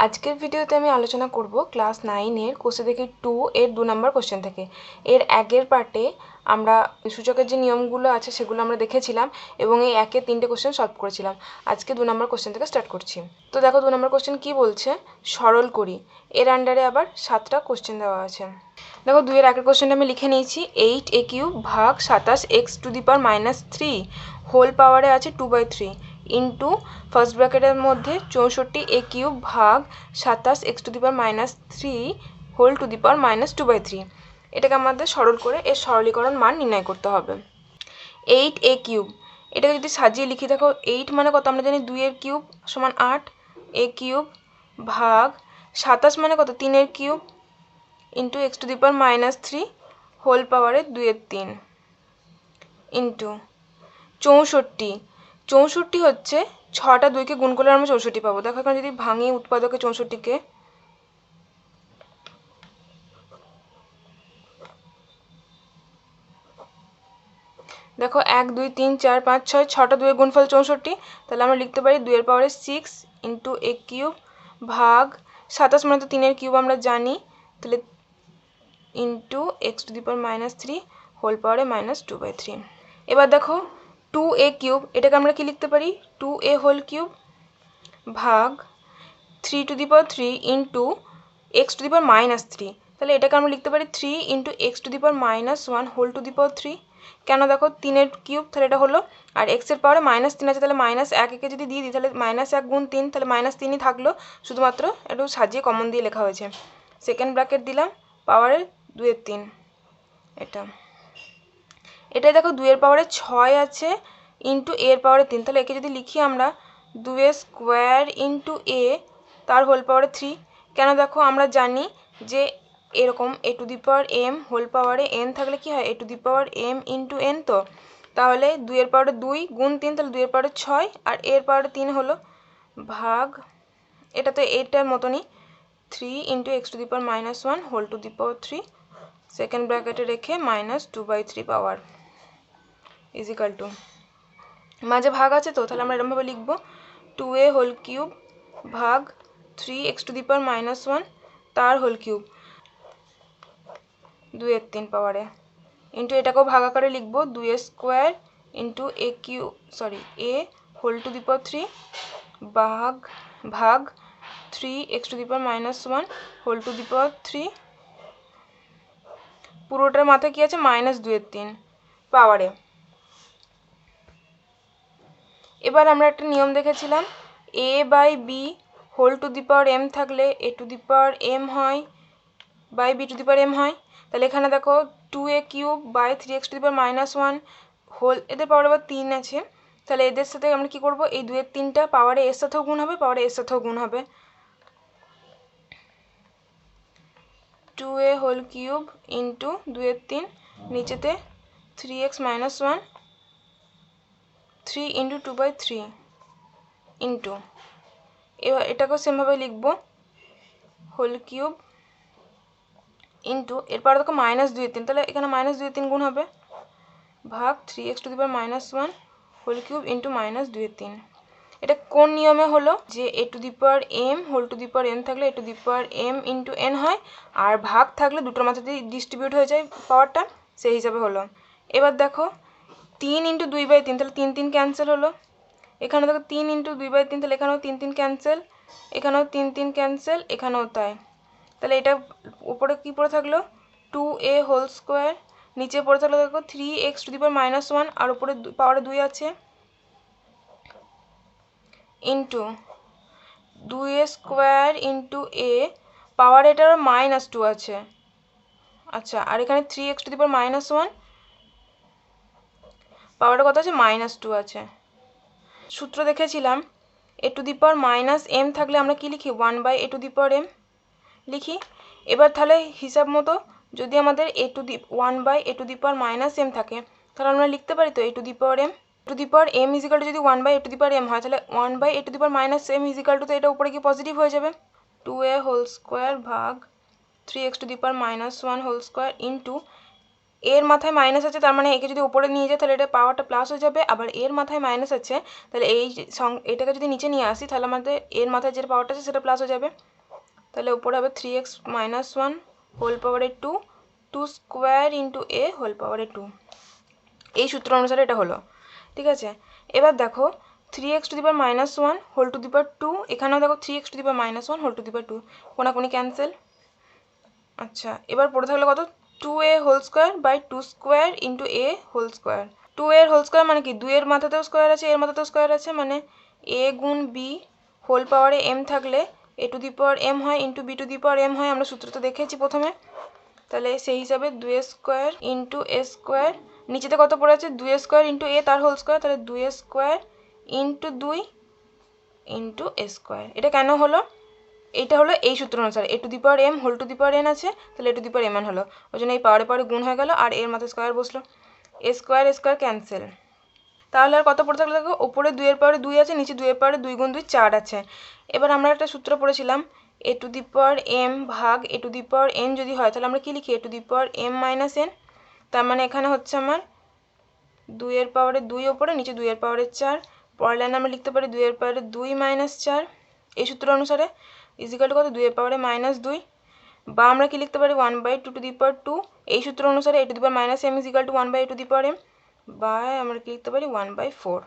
আজকের ভিডিওতে আমি আলোচনা করব ক্লাস 9-এর কোষে দেখি 2 এর 2 নম্বর কোশ্চেন থেকে। এর আগের পার্টে আমরা সূচকের যে নিয়মগুলো আছে সেগুলো আমরা দেখেছিলাম এবং এই একের 3টে কোশ্চেন সলভ করেছিলাম। আজকে 2 নম্বর কোশ্চেন থেকে স্টার্ট করছি। তো দেখো 2 নম্বর কোশ্চেন কি বলছে, সরল করি। এর আন্ডারে আবার 7টা কোশ্চেন দেওয়া আছে। দেখো 2 এর আগের কোশ্চেনটা আমি লিখে নিয়েছি, 8a³ ভাগ 27x⁻³ হোল পাওয়ারে আছে 2/3 ইন্টু ফার্স্ট ব্র্যাকেটের মধ্যে 64a³ ভাগ 27x⁻³ হোল টু দি পাওয়ার -2/3। এটাকে আমাদের সরল করে এর সরলীকরণ মান নির্ণয় করতে হবে। 8a³ এটাকে যদি সাজিয়ে লিখি, দেখো 8 মানে কত আমরা জানি 2 এর কিউব সমান 8, a³ ভাগ 27 মানে কত 3 এর কিউব ইন্টু x⁻³ হোল পাওয়ারে 2 এর 3 ইন্টু 64 হচ্ছে 6টা 2কে গুণ করলে আমরা 64 পাবো। দেখো এখন যদি ভাঙি উৎপাদকে 64কে, দেখো 1 2 3 4 5 6 6টা 2 এর গুণফল 64, তাহলে আমরা লিখতে পারি 2 এর পাওয়ারে 6 ইন্টু a³ ভাগ 27 মানে তো 3 এর কিউব আমরা জানি, তাহলে ইন্টু x⁻³ হোল পাওয়ারে -2/3। এবার দেখো 2a³ এটাকে আমরা কি লিখতে পারি 2a হোল কিউব ভাগ 3³ ইন্টু x⁻³ তাহলে এটাকে আমরা লিখতে পারি 3 into x⁻1 whole to the power 3। কেন দেখো 3 এর কিউব, তাহলে এটা হলো, আর x এর পাওয়ারে -3 আছে, তাহলে -1 একে যদি দিয়ে দিই তাহলে -1 গুণ 3, তাহলে -3ই থাকলো, শুধুমাত্র একটু সাজিয়ে কমন দিয়ে লেখা হয়েছে। সেকেন্ড ব্র্যাকেট দিলাম পাওয়ারে 2 এর 3, এটাই দেখো 2 এর পাওয়ারে 6 আছে ইন্টু এর পাওয়ারে 3, তাহলে একে যদি লিখি আমরা 2 এর স্কোয়ার ইন্টু এ তার হোল পাওয়ারে 3। কেন দেখো আমরা জানি যে এরকম a⁻m হোল পাওয়ারে n থাকলে কি হয় a⁻m ইন্টু n, তো তাহলে 2 এর পাওয়ারে 2 গুণ 3, তাহলে 2 এর পাওয়ারে 6 আর এর পাওয়ারে 3 হলো ভাগ, এটা তো এইটার মতনই 3 into x⁻1 whole to the power 3 second ব্র্যাকেটে রেখে -2/3 পাওয়ার ইজিক্যাল টু, মাঝে ভাগ আছে তো, তাহলে আমরা এরকমভাবে লিখবো 2a হোল কিউব ভাগ 3x⁻1 তার হোল কিউব 2 এর 3 পাওয়ারে ইন্টু এটাকেও ভাগ আকারে লিখবো 2 এর square into a whole to the power 3 ভাগ 3x⁻1 whole to the power 3, পুরোটার মাথায় কি আছে -2 এর 3 পাওয়ারে। এবার আমরা একটা নিয়ম দেখেছিলাম, a/b whole to the power m থাকলে a⁻m হয় বাই b⁻m হয়, তাহলে এখানে দেখো 2a³ বাই 3x⁻1 হোল, এদের পাওয়ার আবার 3 আছে, তাহলে এদের সাথে আমরা কি করব, এই 2 এর 3টা পাওয়ারে এর সাথেও গুণ হবে, পাওয়ারে এর সাথেও গুণ হবে, 2a হোল কিউব ইন্টু 2 এর 3 নিচেতে 3x-1 3 ইন্টু 2/3 ইন্টু, এবার এটাকেও সেমভাবে লিখবো হোল কিউব ইন্টু এরপর দেখো -2 এর 3, তাহলে এখানে -2 এর 3 গুণ হবে ভাগ 3x⁻1 হোল কিউব ইন্টু -2 এর 3। এটা কোন নিয়মে হলো, যে a⁻m whole to the power n থাকলে a⁻m ইন্টু n হয়, আর ভাগ থাকলে দুটোর মাথাতেই ডিস্ট্রিবিউট হয়ে যায় পাওয়ারটা, সেই হিসাবে হলো। এবার দেখো 3 ইন্টু 2/3, তাহলে 3 3 ক্যান্সেল হলো, এখানে দেখো 3 ইন্টু 2/3, তাহলে এখানেও 3 3 ক্যান্সেল, এখানেও 3 3 ক্যান্সেল, এখানেও তাই, তাহলে এটা উপরে কি পড়ে থাকলো 2a হোল স্কোয়ার, নিচে পড়ে থাকলো দেখো 3x⁻1 আর উপরে পাওয়ারে 2 আছে into 2a square into a পাওয়ার এটার -2 আছে, আচ্ছা, আর এখানে 3x⁻1 পাওয়ারটা কত আছে -2 আছে। সূত্র দেখেছিলাম a⁻m থাকলে আমরা কি লিখি 1/a⁻m লিখি। এবার তাহলে হিসাব মতো যদি আমাদের 1/a⁻m থাকে, তাহলে আমরা লিখতে পারি তো a⁻m ইজিক্যাল টু যদি 1/a⁻m হয়, তাহলে 1/a⁻m ইজিক্যাল টু, তো এটা উপরে কি পজিটিভ হয়ে যাবে 2a হোল স্কোয়ার ভাগ 3x⁻1 হোল স্কোয়ার ইন্টু এর মাথায় মাইনাস আছে, তার মানে একে যদি উপরে নিয়ে যায় তাহলে এটা পাওয়ারটা প্লাস হয়ে যাবে, আবার এর মাথায় মাইনাস আছে, তাহলে এটাকে যদি নিচে নিয়ে আসি তাহলে আমাদের এর মাথায় যে পাওয়ারটা আছে সেটা প্লাস হয়ে যাবে, তাহলে উপরে হবে 3x মাইনাস 1 হোল পাওয়ারে 2 2 স্কোয়ার ইন্টু এ হোল পাওয়ারে 2। এই সূত্র অনুসারে এটা হলো, ঠিক আছে। এবার দেখো 3x to the power minus 1 whole to the power 2, এখানেও দেখো 3x to the power minus 1 whole to the power 2, কোনাকুনি ক্যান্সেল। আচ্ছা, এবার পড়ে থাকলে কত 2a whole square by 2 square into A whole square. 2 এর হোল স্কোয়ার মানে কি 2 এর মাথাতেও স্কোয়ার আছে, এর মাথাতেও স্কোয়ার আছে, মানে a গুণ b হোল পাওয়ারে m থাকলে a to the power m হয় into b to the power m হয়, আমরা সূত্র তো দেখেছি প্রথমে। তাহলে সেই হিসাবে 2a square into a square, নিচেতে কত পড়ে আছে 2a স্কোয়ার ইন্টু a তার হোল স্কোয়ার, তাহলে 2a square into 2 into a square. এটা কেন হলো? এইটা হলো এই সূত্র অনুসারে a to the power m whole to the power n আছে, তাহলে a to the power m n হলো, ওই জন্য এই পাওয়ারে পাওয়ারে গুণ হয়ে গেল আর এর মাথায় স্কোয়ার বসলো, a স্কোয়ার ক্যান্সেল। তাহলে আর কত পড়ে থাকলে দেখো ওপরে 2 এর পাওয়ারে 2 আছে, নিচে 2 এর পাওয়ারে 2 গুণ 2 4 আছে। এবার আমরা একটা সূত্র পড়েছিলাম a to the power m ভাগ a to the power n যদি হয় তাহলে আমরা কি লিখি a to the power m minus n। তার মানে এখানে হচ্ছে আমার 2 এর পাওয়ারে 2 ওপরে, নিচে 2 এর পাওয়ারে 4, পরের লাইনে আমরা লিখতে পারি 2 এর পাওয়ারে 2 মাইনাস 4 এই সূত্র অনুসারে ইজিক্যাল টু কত 2 এর পাওয়ারে মাইনাস 2, বা আমরা কি লিখতে পারি 1/2 টু দি পাওয়ার 2 এই সূত্র অনুসারে a to the power minus m is equal to 1/a to the power m, বা আমরা কি লিখতে পারি 1/4।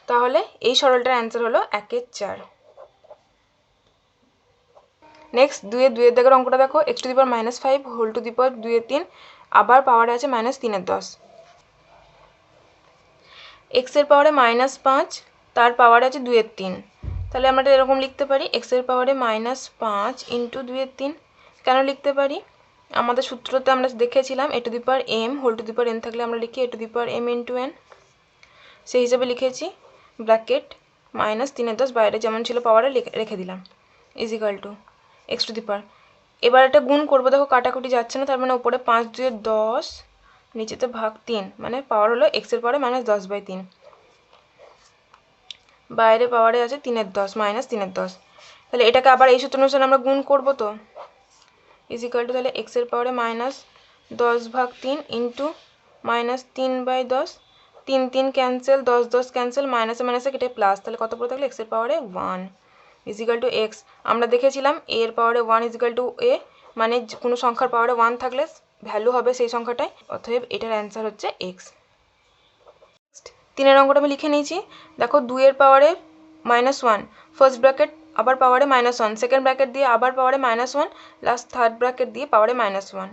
তাহলে এই সরলটার অ্যান্সার হলো 1/4। নেক্সট 2 এর দাগের অঙ্কটা দেখো x to the power minus 5 whole to the power 2 এর 3 আবার পাওয়ারে আছে মাইনাস 3 এর 10। x এর পাওয়ারে মাইনাস 5 তার পাওয়ারে আছে 2 এর 3, তাহলে আমরা এটা এরকম লিখতে পারি x এর পাওয়ারে মাইনাস 5 ইন্টু 2 এর 3। কেন লিখতে পারি? আমাদের সূত্রতে আমরা দেখেছিলাম a to the power m whole to the power n থাকলে আমরা লিখি a to the power m into n, সেই হিসাবে লিখেছি ব্র্যাকেট মাইনাস 3 এর 10 বাইরে যেমন ছিল পাওয়ারে রেখে দিলাম equal to x to the power. এবার এটা গুণ করবো, দেখো কাটাকুটি যাচ্ছে না, তার মানে উপরে 5 2 এর 10 নিচেতে ভাগ 3, মানে পাওয়ার হলো x এর পাওয়ারে মাইনাস 10/3, বাইরে পাওয়ারে আছে 3 এর 10 মাইনাস 3 এর 10। তাহলে এটাকে আবার এই সূত্র অনুসারে আমরা গুণ করবো, তো ইজিক্যাল টু তাহলে x এর পাওয়ারে minus 10/3 into minus 3/10, 3 3 cancel, 10 10 cancel, মাইনাসে মাইনাসে কেটে প্লাস, তাহলে কত পড়ে থাকলে x এর পাওয়ারে 1 ইজিক্যাল টু x। আমরা দেখেছিলাম a এর পাওয়ারে 1 ইজিক্যাল টু a, মানে কোনো সংখ্যার পাওয়ারে 1 থাকলে ভ্যালু হবে সেই সংখ্যাটাই, অতএব এটার অ্যান্সার হচ্ছে x। 3 এর অঙ্কটা আমি লিখে নিয়েছি, দেখো 2 এর পাওয়ারে মাইনাস 1 ফার্স্ট ব্র্যাকেট আবার পাওয়ারে মাইনাস 1, সেকেন্ড ব্র্যাকেট দিয়ে আবার পাওয়ারে মাইনাস 1, লাস্ট থার্ড ব্র্যাকেট দিয়ে পাওয়ারে মাইনাস 1।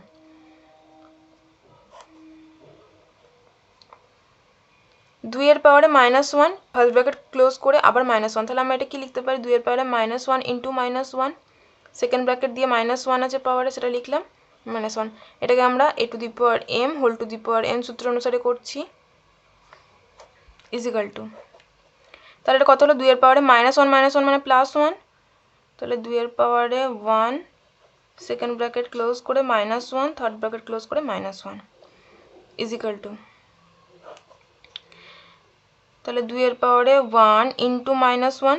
2 এর পাওয়ারে মাইনাস 1 ফার্স্ট ব্র্যাকেট ক্লোজ করে আবার মাইনাস 1, তাহলে আমরা এটা কি লিখতে পারি 2 এর পাওয়ারে minus 1 into minus 1, second bracket দিয়ে মাইনাস 1 আছে পাওয়ারে, সেটা লিখলাম মাইনাস 1। এটাকে আমরা a to the power m whole to the power n সূত্র অনুসারে করছি ইজিক্যাল টু, তাহলে এটা কত হলো 2 এর পাওয়ারে মাইনাস 1 মানে প্লাস 1, তাহলে 2 এর পাওয়ারে 1 সেকেন্ড ব্র্যাকেট ক্লোজ করে মাইনাস 1, থার্ড ব্র্যাকেট ক্লোজ করে মাইনাস 1 ইজিক্যাল টু, তাহলে 2 এর পাওয়ারে 1 ইন্টু মাইনাস 1,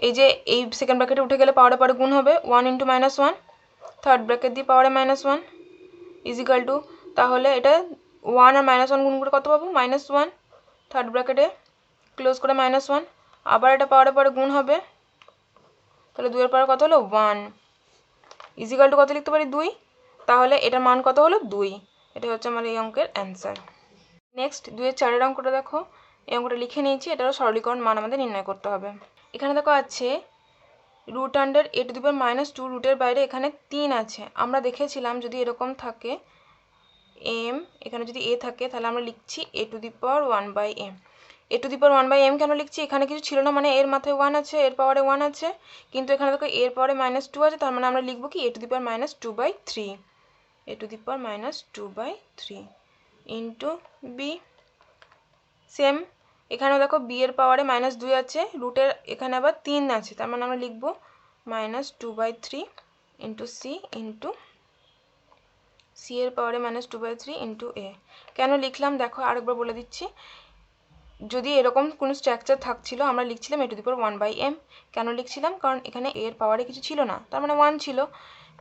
এই যে এই সেকেন্ড ব্র্যাকেটে উঠে গেলে পাওয়ারে পাওয়ারে গুণ হবে 1 ইন্টু মাইনাস 1, থার্ড ব্র্যাকেট দিয়ে পাওয়ারে মাইনাস 1 ইজিক্যাল টু, তাহলে এটা 1 আর মাইনাস 1 গুণ করে কত পাবো মাইনাস 1, থার্ড ব্র্যাকেটে ক্লোজ করে মাইনাস 1, আবার এটা পাওয়ারে পাওয়ারে গুণ হবে, তাহলে 2 এর পাওয়ারে কত হলো 1 ইজিক্যাল টু কত লিখতে পারি 2, তাহলে এটার মান কত হলো 2, এটা হচ্ছে আমার এই অঙ্কের অ্যান্সার। নেক্সট 2 এর 4 এর অঙ্কটা দেখো, এই অঙ্কটা লিখে নিয়েছি, এটারও সরলীকরণ মান আমাদের নির্ণয় করতে হবে। এখানে দেখো আছে root under a to the power minus 2, রুটের বাইরে এখানে 3 আছে। আমরা দেখেছিলাম যদি এরকম থাকে m, এখানে যদি a থাকে তাহলে আমরা লিখছি a to the power 1/m। a to the power 1/m কেন লিখছি? এখানে কিছু ছিল না, মানে এর মাথায় 1 আছে, এর পাওয়ারে 1 আছে, কিন্তু এখানে দেখো এর পাওয়ারে মাইনাস 2 আছে, তার মানে আমরা লিখবো কি a to the power minus 2/3, a to the power minus 2/3 into b। Same এখানেও দেখো b এর পাওয়ারে মাইনাস 2 আছে, রুটের এখানে আবার 3 আছে, তার মানে আমরা লিখবো minus 2/3 into c into c এর পাওয়ারে মাইনাস 2/3 ইন্টু a। কেন লিখলাম দেখো আরেকবার বলে দিচ্ছি, যদি এরকম কোনো স্ট্রাকচার থাকছিল আমরা লিখছিলাম a to the power 1/m। কেন লিখছিলাম? কারণ এখানে এর পাওয়ারে কিছু ছিল না, তার মানে 1 ছিল,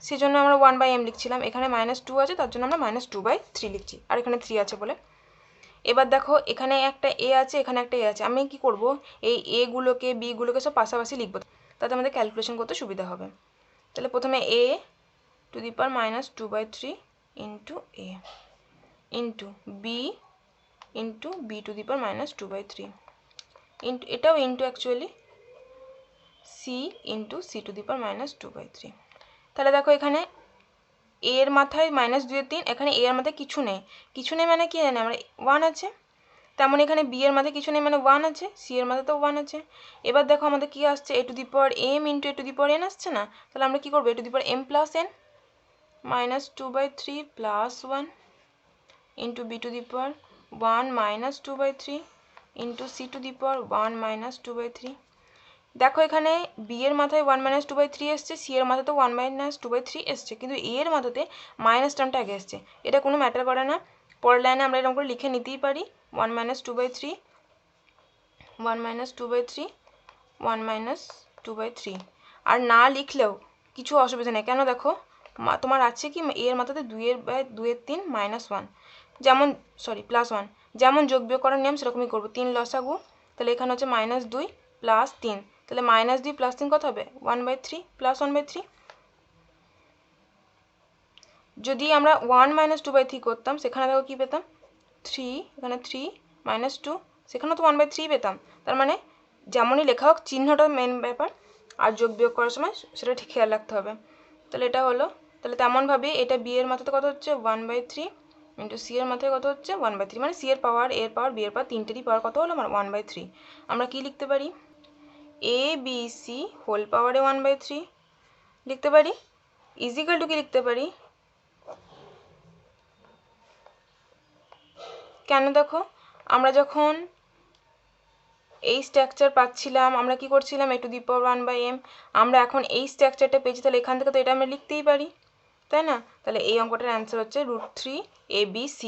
সেজন্য আমরা 1/m লিখছিলাম। এখানে মাইনাস 2 আছে, তার জন্য আমরা মাইনাস 2/3 লিখছি, আর এখানে 3 আছে বলে। এবার দেখো এখানে একটা a আছে, এখানে একটা a আছে, আমি কি করব এই a গুলোকে b গুলোকে সব পাশাপাশি লিখবো, তাতে আমাদের ক্যালকুলেশন করতে সুবিধা হবে। তাহলে প্রথমে a to the power minus 2/3 into a into b into b to the power minus 2/3 into এটাও into actually c into c to the power minus 2/3। তাহলে দেখো এখানে a এর মাথায় -2/3, এখানে a এর মাথায় কিছু নেই মানে কি জানি আমরা 1 আছে, তেমন এখানে b এর মাথায় কিছু নেই মানে 1 আছে, c এর মাথায় তো 1 আছে। এবার দেখো আমাদের কি আসছে a to the power m into a to the power n আসছে না, তাহলে আমরা কি করবো a to the power m plus n -2/3 plus 1 into b to the power 1 -2/3 into c to the power 1 -2/3। দেখো এখানে b এর মাথায় 1 -2/3 এসছে, c এর মাথাতে 1 -2/3 এসছে, কিন্তু a এর মাথাতে মাইনাস টার্মটা আগে এসছে। এটা কোনো ম্যাটার করে না, পরের লাইনে আমরা এরকম করে লিখে নিতেই পারি 1 -2/3 1 -2/3 1 -2/3। আর না লিখলেও কিছু অসুবিধা নেই, কেন দেখো তোমার আছে কি a এর মাথাতে 2/3 -1 যেমন প্লাস 1, যেমন যোগ বিয়োগ করার নিয়ম সেরকমই করবো। 3 লসাগু, তাহলে এখানে হচ্ছে -2 প্লাস 3, তাহলে -2 প্লাস 3 কত হবে 1/3 প্লাস 1/3। যদি আমরা 1 -2/3 করতাম সেখানে দেখো কি পেতাম 3, এখানে 3 -2, সেখানেও তো 1/3 পেতাম। তার মানে যেমনই লেখা হোক চিহ্নটা মেন ব্যাপার, আর যোগ বিয়োগ করার সময় সেটা ঠিক খেয়াল রাখতে হবে। তাহলে এটা হলো, তাহলে তেমনভাবে এটা b এর মাথাতে কত হচ্ছে 1/3 ইন্টু c এর মাথায় কত হচ্ছে 1/3, মানে c এর পাওয়ার a এর পাওয়ার b এর পাওয়ার তিনটেরই পাওয়ার কত হলো আমার 1/3। আমরা কি লিখতে পারি a b c হোল পাওয়ারে 1/3 লিখতে পারি, ইজিক্যাল টু কি লিখতে পারি, কেন দেখো আমরা যখন এই স্ট্রাকচার পাচ্ছিলাম আমরা কি করছিলাম a to the power 1/m, আমরা এখন এই স্ট্রাকচারটা পেয়েছি, তাহলে এখান থেকে তো এটা আমরা লিখতেই পারি, তাই না? তাহলে এই অঙ্কটার অ্যান্সার হচ্ছে √3 ABC।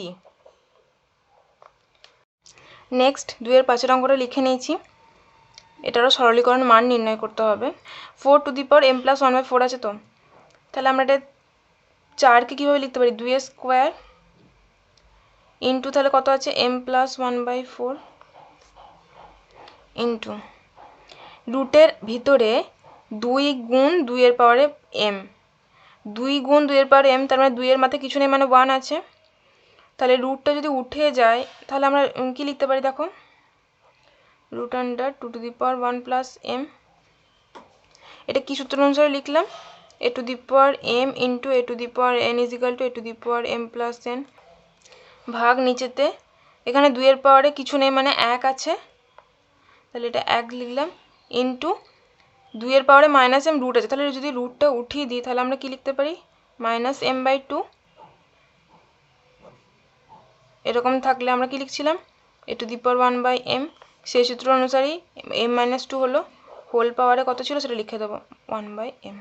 নেক্সট 2 এর 5 অঙ্কটা লিখে নিয়েছি, এটারও সরলীকরণ মান নির্ণয় করতে হবে। 4 two the power m plus 1/4 আছে তো, তাহলে আমরা এটা 4কে কীভাবে লিখতে পারি 2 স্কোয়ার ইন্টু তাহলে কত আছে m প্লাস 1/4 ইন্টু রুটের ভিতরে 2 গুণ 2 এর পাওয়ারে m, 2 গুণ 2 এর পাওয়ারে m, তার মানে 2 এর মাথায় কিছু নেই মানে 1 আছে, তাহলে রুটটা যদি উঠে যায় তাহলে আমরা কি লিখতে পারি দেখো √2 to the power 1 plus m। এটা কি সূত্র অনুসারে লিখলাম a to the power m into a to the power n is equal to a to the power m plus n ভাগ নিচেতে এখানে 2 এর পাওয়ারে কিছু নেই মানে 1 আছে, তাহলে এটা 1 লিখলাম ইন্টু 2 এর পাওয়ারে -m রুট আছে, তাহলে যদি রুটটা উঠিয়ে দিই তাহলে আমরা কি লিখতে পারি -m/2। এরকম থাকলে আমরা কি লিখছিলাম a to the power 1/m, সেই সূত্র অনুসারেই m-2 হলো, হোল পাওয়ারে কত ছিল সেটা লিখে দেবো 1/m।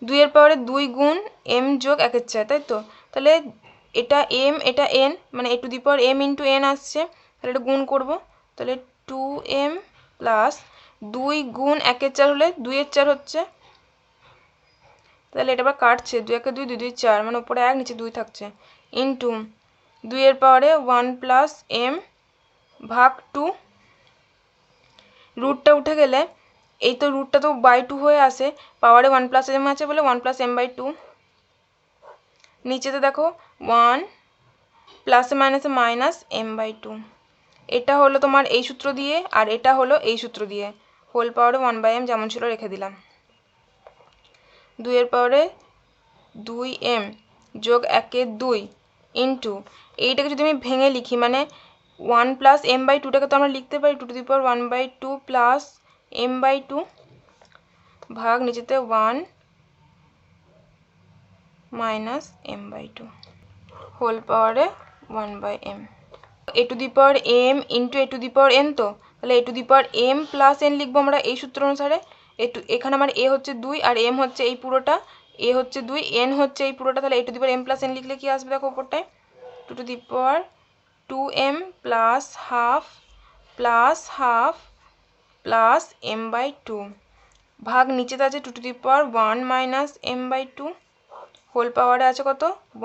2 এর পাওয়ারে 2 গুণ m যোগ 1 এর 4, তাই তো, তাহলে এটা m এটা n, মানে a to the power m into n আসছে, তাহলে এটা গুণ করবো, তাহলে 2m প্লাস 2 গুণ 1 এর 4 হলে 2 এর 4 হচ্ছে, তাহলে এটা আবার কাটছে 2 1 2 2 2 4, মানে উপরে 1 নিচে 2 থাকছে, ইন্টু 2 এর পাওয়ারে 1 প্লাস m ভাগ 2, রুটটা উঠে গেলে এই তো রুটটা তো /2 হয়ে আসে, পাওয়ারে 1 প্লাস m আছে বলে 1 প্লাস m/2, নিচেতে দেখো 1 প্লাসে মাইনাসে মাইনাস m/2, এটা হলো তোমার এই সূত্র দিয়ে, আর এটা হলো এই সূত্র দিয়ে, হোল পাওয়ারে 1/m যেমন ছিল রেখে দিলাম। 2 এর পাওয়ারে 2m যোগ 1 এর 2 ইন্টু এইটাকে যদি আমি ভেঙে লিখি মানে 1 প্লাস m/2টাকে তো আমরা লিখতে পারি 2 to the power 1/2 plus m/2 ভাগ নিচেতে 1 মাইনাস m/2 হোল পাওয়ারে 1/m। a to the power m into a to the power n, তো তাহলে a to the power m plus n লিখবো আমরা এই সূত্র অনুসারে। এখানে আমার a হচ্ছে 2 আর m হচ্ছে এই পুরোটা, a হচ্ছে 2 n হচ্ছে এই পুরোটা, তাহলে a to the power m plus n লিখলে কি আসবে দেখো উপরটায় 2 to the power 2m plus half plus m/2 ভাগ নিচেতে আছে 2 to the power 1 minus m/2 whole পাওয়ারে আছে কত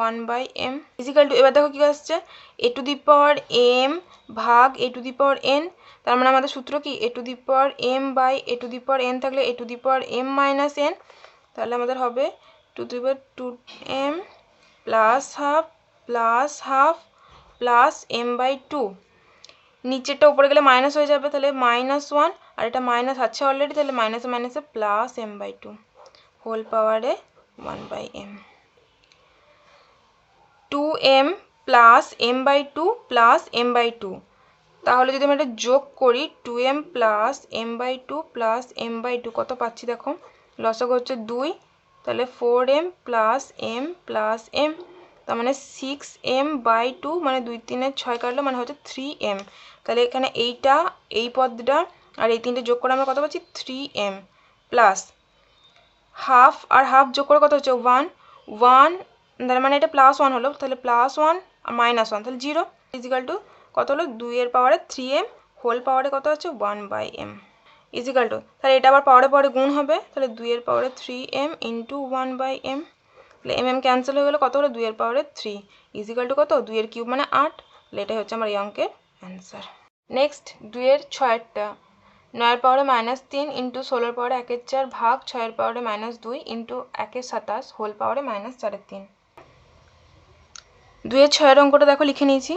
1/m ইজিক্যাল টু, এবার দেখো কি আসছে a to the power m ভাগ a to the power n, তার মানে আমাদের সূত্র কি a to the power m by a to the power n থাকলে a to the power m minus n তাহলে আমাদের হবে 2m plus half plus m/2, নিচেরটা উপরে গেলে মাইনাস হয়ে যাবে, তাহলে -1, আর এটা মাইনাস আছে অলরেডি, তাহলে মাইনাসে মাইনাসে প্লাস m/2 হোল পাওয়ারে 1/m। 2m plus m/2 plus m/2, তাহলে যদি আমরা এটা যোগ করি 2m plus m/2 plus m/2 কত পাচ্ছি দেখো, লসাগু হচ্ছে 2, তাহলে 4m plus m plus m, তার মানে 6m/2, মানে 2 3 6 কাটলো মানে হচ্ছে 3m। তাহলে এখানে এইটা এই পদটা আর এই তিনটে যোগ করে আমরা কত পাচ্ছি 3m প্লাস হাফ আর হাফ যোগ করে কত হচ্ছে 1, তার মানে এটা +1 হলো, তাহলে +1 আর -1 তাহলে 0 ইজিক্যাল টু কত হলো 2 এর পাওয়ারে 3m হোল পাওয়ারে কত হচ্ছে 1/m ইজিক্যাল টু, তাহলে এটা আবার পাওয়ারে পাওয়ারে গুণ হবে, তাহলে 2 এর পাওয়ারে 3m ইন্টু 1/m, তাহলে mm ক্যান্সেল হয়ে গেলো, কত হলো 2 এর পাওয়ারে 3 ইজিক্যাল টু কত 2 এর কিউব মানে 8, তাহলে এটাই হচ্ছে আমার এই অঙ্কের অ্যান্সার। নেক্সট 2 এর 6এরটা, 9 এর পাওয়ারে -3 ইন্টু 16 এর পাওয়ারে 1/4 ভাগ 6 এর পাওয়ারে -2 ইন্টু 1/27 হোল পাওয়ারে -3/3। 2 এর 6 অঙ্কটা দেখো লিখে নিয়েছি,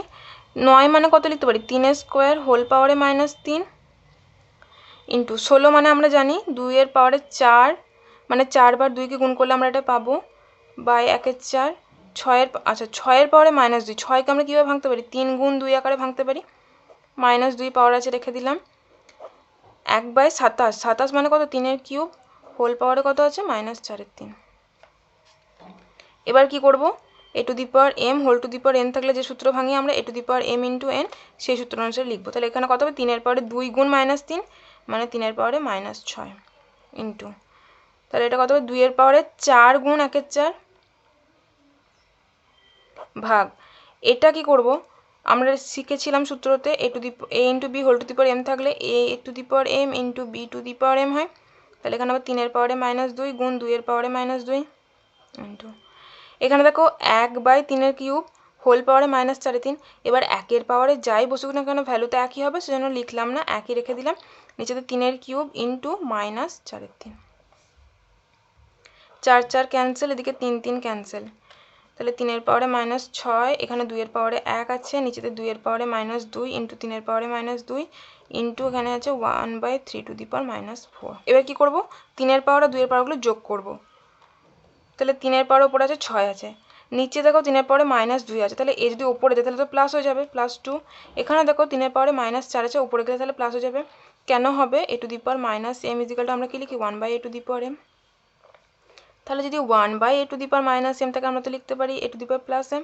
9 মানে কত লিখতে পারি 3 স্কোয়ার হোল পাওয়ারে -3 ইন্টু 16 মানে আমরা জানি 2 এর পাওয়ারে 4, মানে 4 বার 2 কে গুণ করলে আমরা এটা পাবো, বাই 1/4 6 এর পাওয়ারে -2, 6 কে আমরা কীভাবে ভাঙতে পারি 3 গুণ 2 আকারে ভাঙতে পারি, -2 পাওয়ার আছে রেখে দিলাম, 1/27 মানে কত 3 এর কিউব হোল পাওয়ারে কত আছে -4/3। এবার কি করব a to the power m whole to the power n থাকলে যে সূত্র ভাঙি আমরা a to the power m into n, সেই সূত্র অনুসারে লিখবো। তাহলে এখানে কত হবে 3 এর পাওয়ারে 2 গুণ -3 মানে 3 এর পাওয়ারে -6 ইন্টু, তাহলে এটা কত হবে 2 এর পাওয়ারে 4 গুণ 1/4 ভাগ, এটা কি করব আমরা শিখেছিলাম সূত্রতে a into b whole to the power m থাকলে a to the power m into b to the power m হয়, তাহলে এখানে আবার 3 এর পাওয়ারে -2 গুণ 2 এর পাওয়ারে -2 ইন্টু, এখানে দেখো 1/3 এর কিউব হোল পাওয়ারে -3/3, এবার 1 এর পাওয়ারে যাই বসুক না কেন ভ্যালু তো একই হবে, সেজন্য লিখলাম না, একই রেখে দিলাম, নিচেতে 3 এর কিউব ইন্টু -4/3, 4 4 ক্যান্সেল, এদিকে 3 3 ক্যান্সেল, তাহলে 3 এর পাওয়ারে -6, এখানে 2 এর পাওয়ারে 1 আছে, নিচেতে 2 এর পাওয়ারে -2 ইন্টু 3 এর পাওয়ারে -2 ইন্টু এখানে আছে 1/3 টু দি পাওয়ার -4। এবার কি করব 3 এর পাওয়ার আর 2 এর পাওয়ারগুলো যোগ করব, তাহলে 3 এর পাওয়ার উপরে আছে 6 আছে, নিচে দেখো 3 এর পাওয়ারে -2 আছে, তাহলে এ যদি উপরে যায় তাহলে তো প্লাস হয়ে যাবে +2, এখানে দেখো 3 এর পাওয়ারে -4 আছে, উপরে গেলে তাহলে প্লাস হয়ে যাবে, কেন হবে a to the power -m is equal to আমরা কি লিখি 1/a to the power m, তাহলে যদি 1/a to the power -m থাকে আমরা তো লিখতে পারি a to the power +m,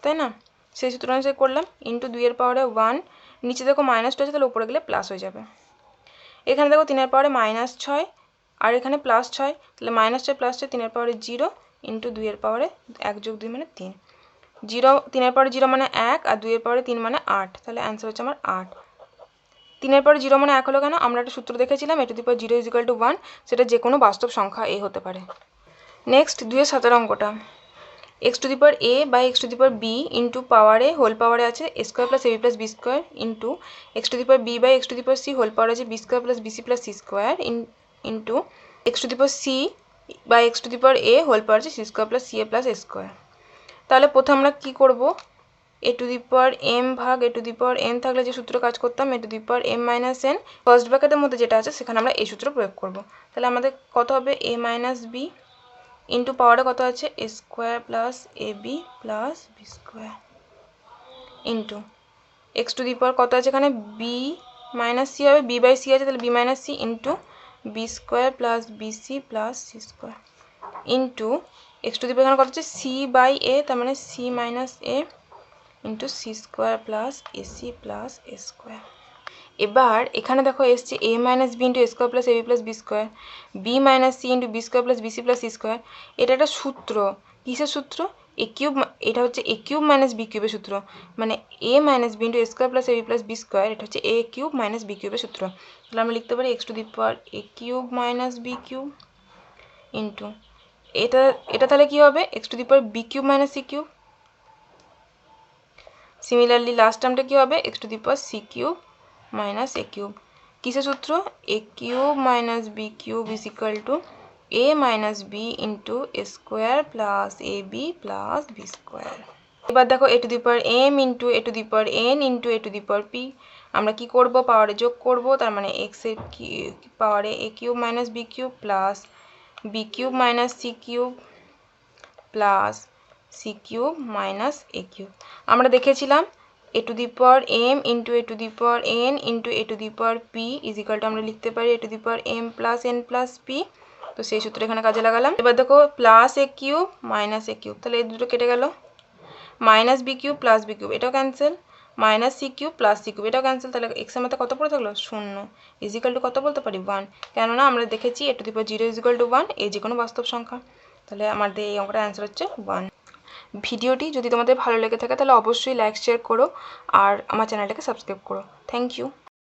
তাই না, সেই সূত্র অনুসারে করলাম, ইন্টু 2 এর পাওয়ারে 1, নিচে দেখো -2 আছে তাহলে উপরে গেলে প্লাস হয়ে যাবে, এখানে দেখো 3 এর পাওয়ারে -6 আর এখানে +6, তাহলে -6 +6 3 এর পাওয়ারে 0 ইন্টু 2 এর পাওয়ারে 1 যোগ 2 মানে 3, 0 3 এর পাওয়ারে 0 মানে 1 আর 2 এর পাওয়ারে 3 মানে 8, তাহলে অ্যান্সার হচ্ছে আমার 8। 3 এর পাওয়ারে 0 মানে 1 হলো কেন, আমরা একটা সূত্র দেখেছিলাম a to the power 0 is equal to 1, সেটা যে কোনো বাস্তব সংখ্যা a হতে পারে। নেক্সট 2 এর 17 অঙ্কটা, x to the power a by x to the power b into পাওয়ারে হোল পাওয়ারে আছে a square plus ab plus b square into x to the power b by x to the power c whole power আছে b square plus bc plus c square into x to the power c by x to the power a whole power আছে c square plus ca plus a square. তাহলে প্রথমে আমরা কি করব a to the power m ভাগ a to the power n থাকলে যে সূত্র কাজ করতাম a to the power m minus n, first ব্র্যাকেটের মধ্যে যেটা আছে সেখানে আমরা এই সূত্র প্রয়োগ করব, তাহলে আমাদের কত হবে a মাইনাস b ইন্টু পাওয়ারে কত আছে a square plus ab plus b square into x to the power কত আছে এখানে b মাইনাস c হবে, b বাই c আছে তাহলে b minus c into b square plus bc plus c square into x to the power এখানে কত আছে c by a, তার মানে c minus a into c square plus ac plus a square. এবার এখানে দেখো এসছে a minus b into a square plus ab plus b square, b minus c into b square plus bc plus c square, এটা একটা সূত্র, কিসের সূত্র a cube, এটা হচ্ছে a কিউব মাইনাস b কিউবের সূত্র, মানে a minus b into a square plus ab plus b square, এটা হচ্ছে a কিউব মাইনাস b কিউবের সূত্র, তাহলে আমরা লিখতে পারি x to the power a cube minus b cube into এটা তাহলে কি হবে x to the power b cube minus c cube, similarly last টার্মটা কি হবে x to the power c cube minus a cube, কিসের সূত্র a cube minus b cube is equal to a minus B into A square plus A B plus B square. এবার দেখো A to the power M into A to the power N into A to the power P, আমরা কি করব, পাওয়ারে যোগ করব, তার মানে এক্স এর পাওয়ারে A cube minus B cube plus B cube minus C cube plus C cube minus A cube. আমরা দেখেছিলাম A to the power M into A to the power N into A to the power P ইজিক্যালটা আমরা লিখতে পারি A to the power M plus N plus P. তো সেই সূত্র এখানে কাজে লাগালাম। এবার দেখো plus A cube minus A cube, তাহলে এই দুটো কেটে গেল, minus B cube plus B cube এটাও cancel, minus C cube plus C cube এটাও ক্যান্সেল, তাহলে এক্সের মধ্যে কত পড়ে থাকলো, 0 ইজিক্যাল টু কত বলতে পারি 1, কেননা আমরা দেখেছি A to the power 0 is equal to 1 এই যে কোনো বাস্তব সংখ্যা, তাহলে আমাদের এই অঙ্কটার অ্যান্সার হচ্ছে 1। ভিডিওটি যদি তোমাদের ভালো লেগে থাকে তাহলে অবশ্যই লাইক শেয়ার করো আর আমার চ্যানেলটাকে সাবস্ক্রাইব করো। Thank you.